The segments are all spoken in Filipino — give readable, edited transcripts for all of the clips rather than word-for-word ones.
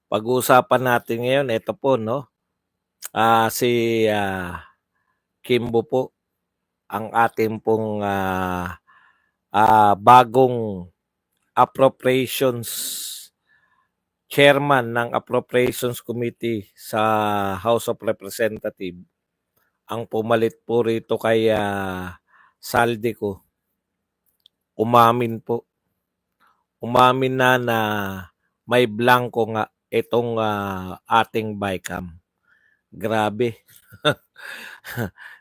Pag-uusapan natin ngayon, ito po, no? Si Kimbo po, ang ating pong bagong appropriations chairman ng Appropriations Committee sa House of Representatives. Ang pumalit po rito kay Saldico, umamin po. Umamin na may blanco nga itong ating BICAM. Grabe.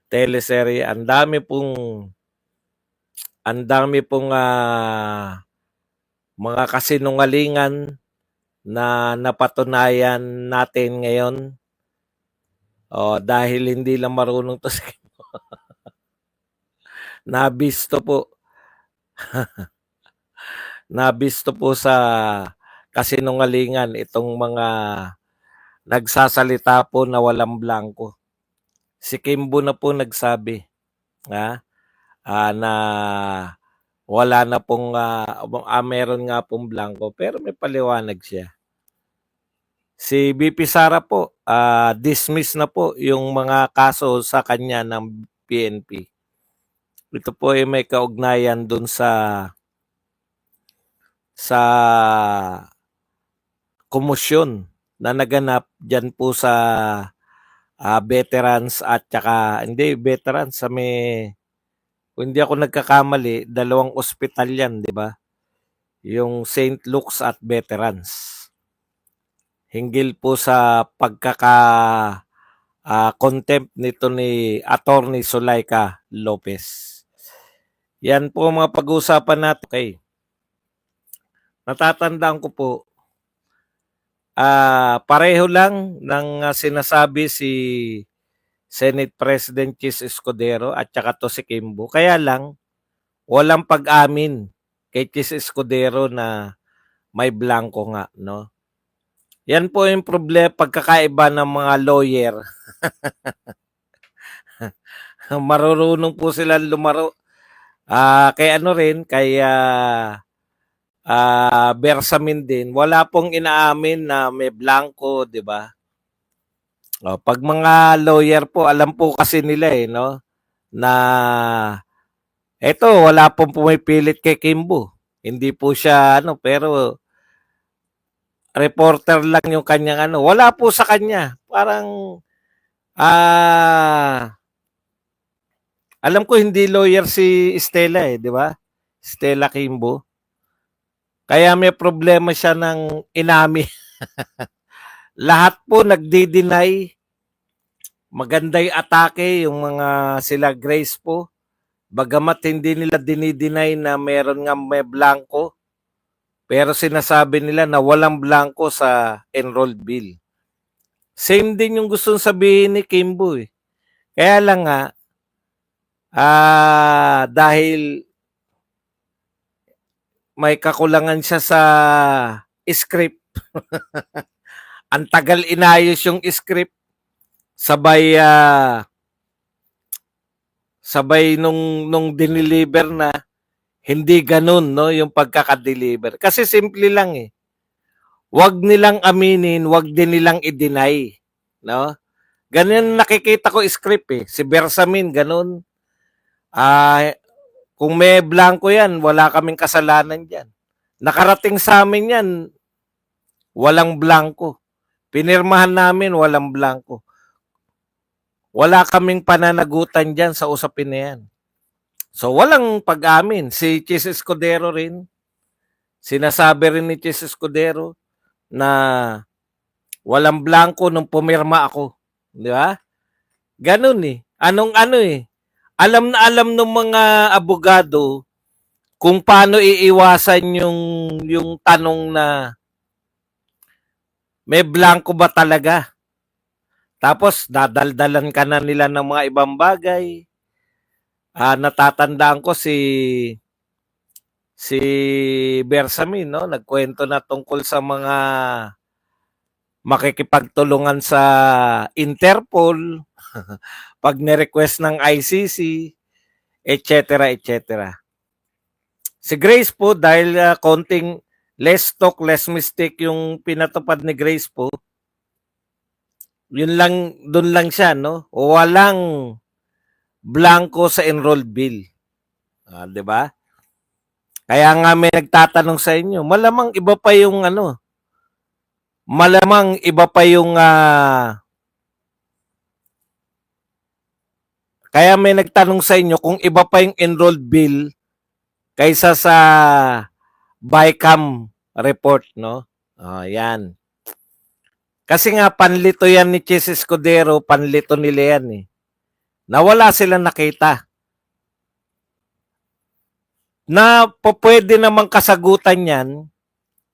Teleserye, ang dami pong mga kasinungalingan na napatunayan natin ngayon. Dahil hindi lang marunong to nabisto po. Nabisto po sa kasinungalingan itong mga nagsasalita po na walang blanco. Si Kimbo na po nagsabi na wala na pong meron nga pong blanco pero may paliwanag siya. Si BP Sara po, dismiss na po yung mga kaso sa kanya ng PNP. Ito po ay may kaugnayan dun sa komosyon na naganap dyan po sa veterans at saka, hindi veterans, kung hindi ako nagkakamali, 2 ospital yan, di ba? Yung St. Luke's at Veterans. Hinggil po sa contempt nito ni Attorney Zulaika Lopez. Yan po mga pag-uusapan natin. Okay. Natatandaan ko po, pareho lang ng sinasabi si Senate President Chis Escudero at saka to si Kimbo. Kaya lang, walang pag-amin kay Chis Escudero na may blanco nga, no? Yan po yung problema, pagkakaiba ng mga lawyer. Marurunong po sila lumaro. Kay Bersamin din, wala pong inaamin na may blanco, di ba? Pag mga lawyer po, alam po kasi nila no, na eto, wala pong pumipilit kay Kimbo. Hindi po siya pero reporter lang yung kanyang wala po sa kanya. Parang alam ko hindi lawyer si Stella di ba? Stella Kimbo. Kaya may problema siya ng inami. Lahat po nagdi-deny. Magandang atake yung mga sila Grace po. Bagamat hindi nila dinideny na meron nga may blanco. Pero sinasabi nila na walang blanco sa enrolled bill. Same din yung gustong sabihin ni Kimbo Kaya lang nga, dahil may kakulangan siya sa script. Ang tagal inayos yung script. Sabay nung dineliver na, hindi ganun, no, yung pagkakadeliver. Kasi simple lang Wag nilang aminin, wag din nilang i-deny, no? Ganyan nakikita ko script Si Bersamin, ganun. Kung may blanco yan, wala kaming kasalanan diyan. Nakarating sa amin yan, walang blanco. Pinirmahan namin, walang blanco. Wala kaming pananagutan diyan sa usapin na yan. So, walang pag-amin. Si Chis Escudero rin, sinasabi rin ni Chis Escudero na walang blanco nung pumirma ako. Di ba? Ganun Alam na alam ng mga abogado kung paano iiwasan yung tanong na may blanco ba talaga? Tapos dadaldalan ka na nila ng mga ibang bagay. Natatandaan ko si Bersamin, no? Nagkwento na tungkol sa mga makikipagtulungan sa Interpol, pag ni-request ng ICC, etc. etc. Si Grace po, dahil konting less talk, less mistake yung pinatupad ni Grace po. Yun lang, doon lang siya, no? Walang blanco sa enrolled bill. 'Di ba? Kaya nga may nagtatanong sa inyo, malamang iba pa yung ano, malamang iba pa yung kaya may nagtanong sa inyo kung iba pa yung enrolled bill kaysa sa BICAM report, no? Yan. Kasi nga panlito yan ni Chis Escudero, panlito nila yan eh. Nawala silang nakita. Na pwede namang kasagutan yan,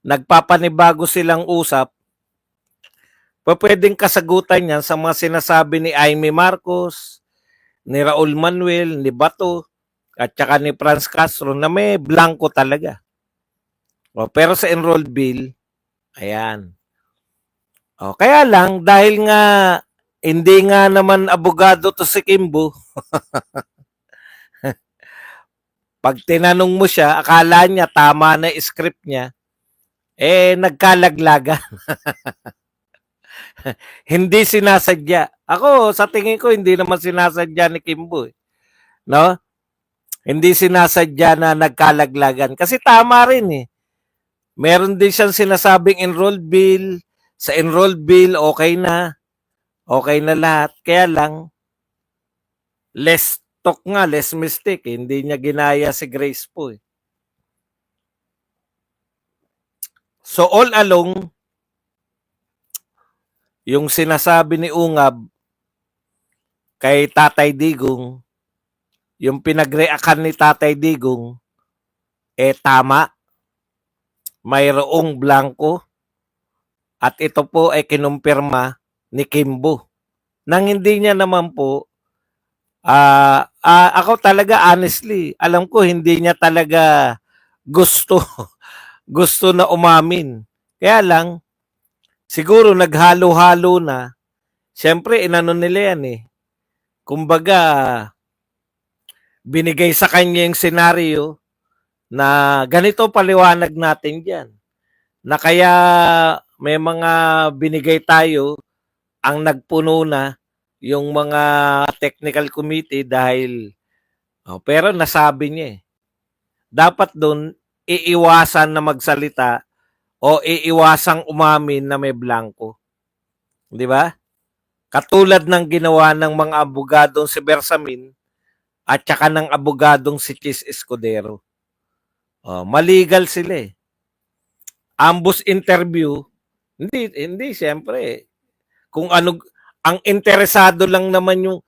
nagpapanibago silang usap, pwedeng kasagutan yan sa mga sinasabi ni Aimee Marcos, ni Raul Manuel, ni Bato, at saka ni Franz Castro na may blanco talaga. Pero sa enrolled bill, ayan. Kaya lang, dahil nga hindi nga naman abogado to si Kimbo, pag tinanong mo siya, akala niya tama na script niya, nagkalaglaga. Hindi sinasadya. Ako, sa tingin ko, hindi naman sinasadya ni Kimbo. No? Hindi sinasadya na nagkalaglagan. Kasi tama rin eh. Meron din siyang sinasabing enrolled bill. Sa enrolled bill, okay na. Okay na lahat. Kaya lang, less talk nga, less mistake. Hindi niya ginaya si Grace po eh. So all along, yung sinasabi ni Ungab kay Tatay Digong, yung pinagreakan ni Tatay Digong, tama. Mayroong blanco at ito po ay kinumpirma ni Kimbo. Nang hindi niya naman po, ako talaga honestly, alam ko hindi niya talaga gusto gusto na umamin. Kaya lang, siguro naghalo-halo na. Siyempre, inano nila yan eh. Kumbaga, binigay sa kanya yung senaryo na ganito paliwanag natin dyan. Na kaya may mga binigay tayo ang nagpuno na yung mga technical committee dahil pero nasabi niya eh. Dapat doon iiwasan na magsalita o iiwasang umamin na may blanco. Di ba? Katulad ng ginawa ng mga abogadong si Bersamin at saka ng abogadong si Chis Escudero. Maligal sila eh. Ambos interview, hindi siyempre. Kung ano, ang interesado lang naman yung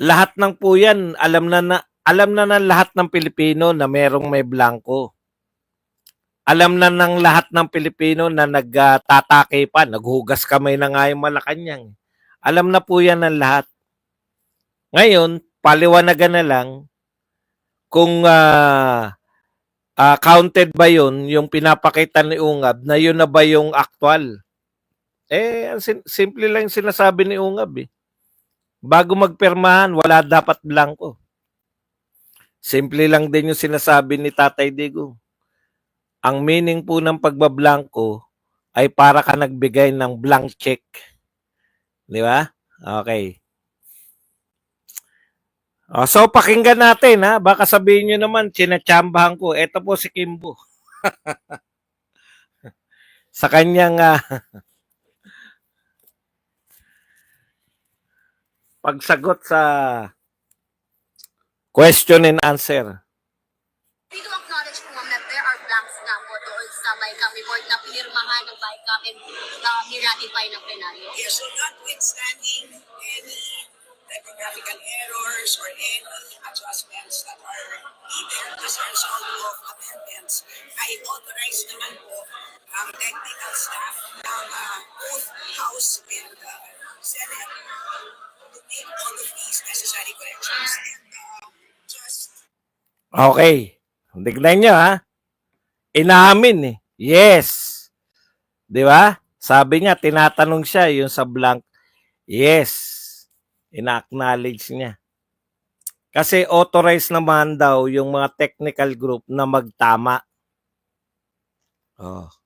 lahat ng po yan, alam na ng lahat ng Pilipino na merong may blanco. Alam na ng lahat ng Pilipino na nagtatake pa, naghugas kamay na nga yung Malacanang. Alam na po yan ng lahat. Ngayon, paliwanagan na lang kung counted ba yun, yung pinapakita ni Ungab, na yun na ba yung actual? Simple lang yung sinasabi ni Ungab eh. Bago magpermahan, wala dapat blanco. Simple lang din yung sinasabi ni Tatay Digong. Ang meaning po ng pagbablanko ay para ka nagbigay ng blank check. Di ba? Okay. So, pakinggan natin ha. Baka sabihin nyo naman, sinatsambahan ko. Ito po si Kimbo. Sa kanyang pagsagot sa question and answer. We do acknowledge po ma'am that there are blanks na po doon sa BICAM report na pinirmahan ng BICAM and ni-ratify ng plenaryo. Yes, so notwithstanding any typographical errors or any adjustments that are needed as a result of amendments, I authorize naman po ang technical staff ng both House and Senate to make all of these necessary corrections. And just... Okay. Tignan nyo ha. Inamin eh. Yes. Di ba? Sabi niya, tinatanong siya yung sa blank. Yes. Ina-acknowledge niya. Kasi authorized naman daw yung mga technical group na magtama. Oh.